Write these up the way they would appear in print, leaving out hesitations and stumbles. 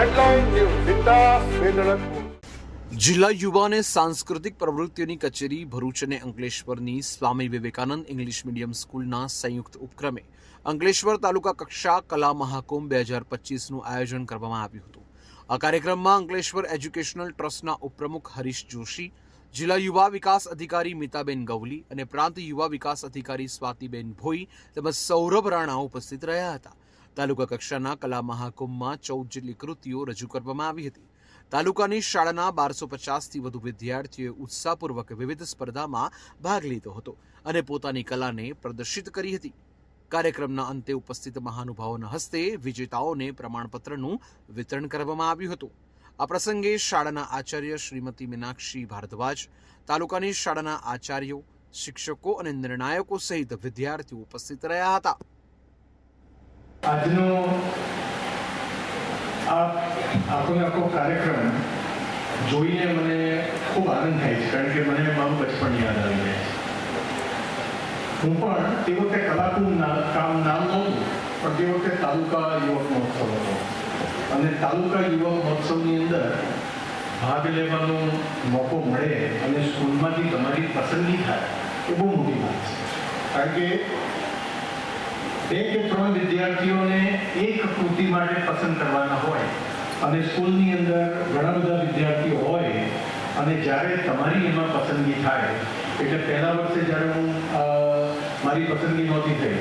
Headline news जिंदा वेदनपुर જિલ્લા યુવા અને સાંસ્કૃતિક પ્રવૃત્તિઓની કચેરી ભરૂચ અને અંકલેશ્વરની સ્વામી વિવેકાનંદ ઇંગ્લિશ મીડિયમ સ્કૂલના સંયુક્ત ઉપક્રમે અંકલેશ્વર તાલુકા કક્ષા કલા મહાકુંભ 2025નું આયોજન કરવામાં આવ્યું હતું. આ કાર્યક્રમમાં અંકલેશ્વર એજ્યુકેશનલ ટ્રસ્ટના ઉપપ્રમુખ હરીશ જોશી, જિલ્લા યુવા વિકાસ અધિકારી મિતાબેન ગવલી અને પ્રાંત યુવા વિકાસ અધિકારી સ્વાતિબેન ભોઈ તેમજ સૌરભ રાણા ઉપસ્થિત રહ્યા હતા. તાલુકા કક્ષાના કલા મહાકુંભમાં 14 જેટલી કૃતિઓ રજૂ કરવામાં આવી હતી. તાલુકાની શાળાના 1250થી વધુ વિદ્યાર્થીઓએ ઉત્સાહપૂર્વક વિવિધ સ્પર્ધામાં ભાગ લીધો હતો અને પોતાની કલાને પ્રદર્શિત કરી હતી. કાર્યક્રમના અંતે ઉપસ્થિત મહાનુભાવોના હસ્તે વિજેતાઓને પ્રમાણપત્રનું વિતરણ કરવામાં આવ્યું હતું. આ પ્રસંગે શાળાના આચાર્ય શ્રીમતી મીનાક્ષી ભારદ્વાજ, તાલુકાની શાળાના આચાર્યો, શિક્ષકો અને નિર્ણાયકો સહિત વિદ્યાર્થીઓ ઉપસ્થિત રહ્યા હતા. આજનો આખો કાર્યક્રમ જોઈને મને ખૂબ આનંદ થાય છે, કારણ કે મને મારું બચપન યાદ આવી જાય છે. હું પણ તે વખતે કલાકુંભ નામ નહોતું, પણ તે વખતે તાલુકા યુવક મહોત્સવ હતો અને તાલુકા યુવક મહોત્સવની અંદર ભાગ લેવાનો મોકો મળે અને સ્કૂલમાંથી તમારી પસંદગી થાય એ બહુ મોટી વાત છે. કારણ કે 2 કે 3 વિદ્યાર્થીઓને એક કૃતિ માટે પસંદ કરવાના હોય અને સ્કૂલની અંદર ઘણા બધા વિદ્યાર્થીઓ હોય અને જ્યારે તમારી એમાં પસંદગી થાય, એટલે પહેલા વર્ષે જ્યારે હું મારી પસંદગી નહોતી થઈ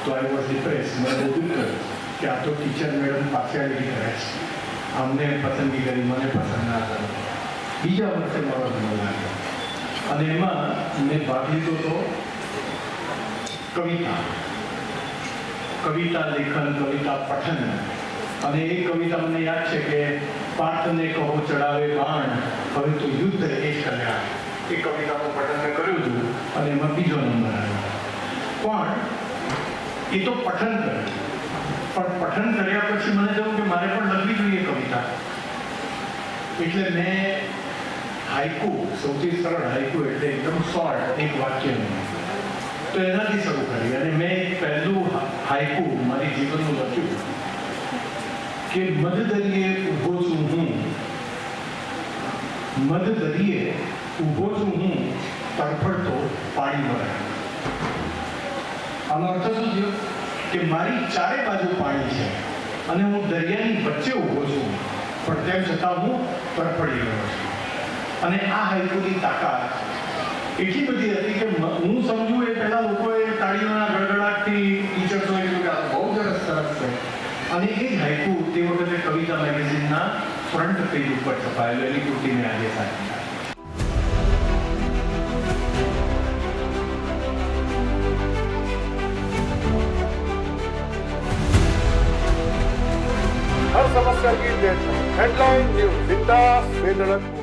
તો આઈ વોઝ ડિપ્રેસ. મેં બહુ દુઃખ કર્યું કે આ તો ટીચર મેડમ પાર્શિયાલિટી કરે છે, અમને પસંદગી કરી, મને પસંદ ના કરે. બીજા વર્ષે મારો જન્મ લાગ્યો અને એમાં મેં ભાગ લીધો હતો કવિતા લેખન, કવિતા પઠન. અને એ કવિતા મને યાદ છે કે પાર્થને કહો ચડાવે બાણ, હવે તો યુદ્ધ એ કલ્યાણ. એ કવિતાનું પઠન મેં કર્યું હતું અને એમાં બીજો નંબર આવ્યો. પણ એ તો પઠન કર્યું, પણ પઠન કર્યા પછી મને થયું કે મારે પણ લખવી જોઈએ કવિતા. એટલે મેં હાઈકુ, સૌથી સરળ હાઈકુ એટલે એકદમ શોર્ટ, એક વાક્યનું, તો એનાથી શરૂ કરી અને મેં પહેલું હાઈકુ મારી જીવનનું લખ્યું કે મધદરિયે ઊભો છું હું, મધદરિયે ઊભો છું હું, તડફડતો પાણી ભરાય. આનો અર્થ શું થયો કે મારી ચારે બાજુ પાણી છે અને હું દરિયાની વચ્ચે ઊભો છું, પણ તેમ છતાં હું તડફડી રહ્યો છું. અને આ હાઈકુની તાકાત એટલી બધી હતી કે હું સમજુ એ પહેલા લોકોએ તાળીઓના ગડગડાટથી ટીચર્સોએ કહ્યું કે આ બહુ સરસ છે. અને એ જ હાઈકુ તે વખતે કવિતા મેગેઝિનના ફ્રન્ટ પેજ ઉપર છપાયેલું, એની કૃતિ મેં આજે સાચી. हर समस्या की डेडलाइन हेडलाइन न्यूज जिंदा वेदनपुर